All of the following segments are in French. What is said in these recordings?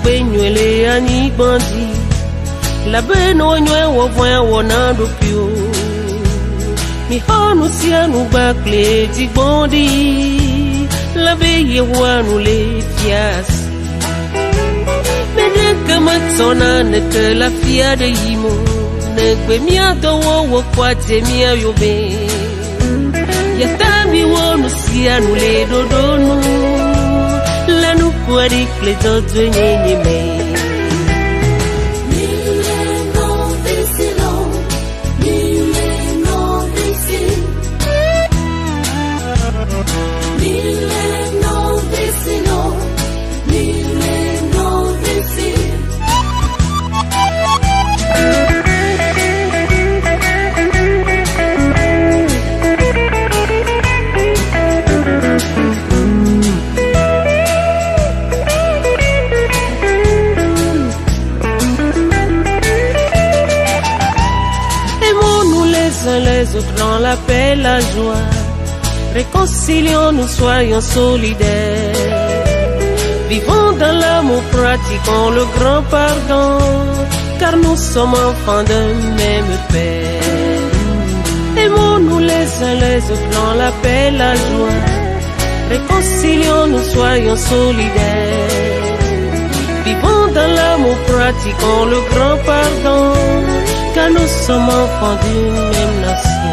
benywele ani bandi la beno nywe wo voya wona do pio mi honu sianu bakle di bondi la beye wanu le fiasi mede kamatsona ne que la fia de yimo ne gbe mi adowo wo kwate mi ayobe yatami wonu sianu le dodonu lanu kwari kleto twenye me les autres dans la paix, la joie. Réconcilions-nous, soyons solidaires. Vivons dans l'amour, pratiquons le grand pardon, car nous sommes enfants d'un même Père. Aimons-nous les uns les autres dans la paix, la joie. Réconcilions-nous, soyons solidaires. Vivons dans l'amour, pratiquons le grand pardon, car nous sommes enfants d'une même nation.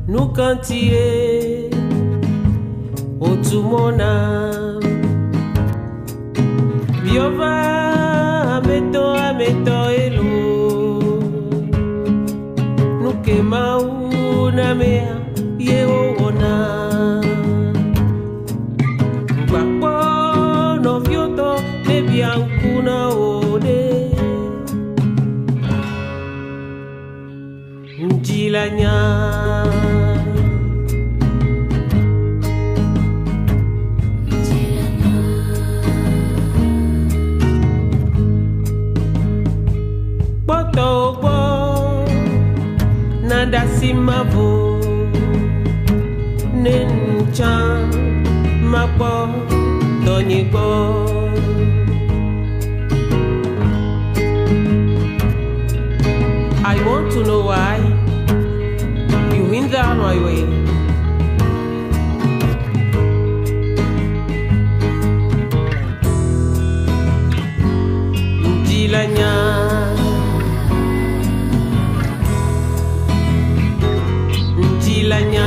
Nous cantier au tout mon âme Biova ameto elo Nous kema una mea yeo ona Bakpo no vioto me biancuna ode Njilanya Nada simavo Nenchan Mapo Donigo I want to know why you hinder my way. Dilanya Njilanya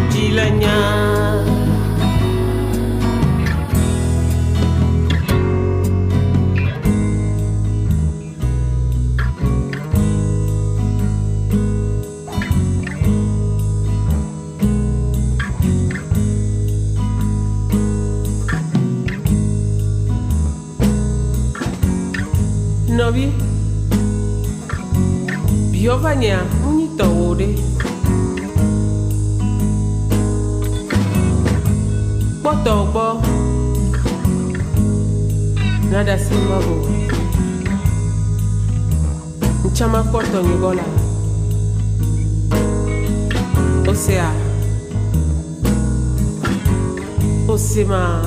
Njilanya Nobi Biovania unito ode Botobo Nada simabo Nchama foto nyigola Osea Osima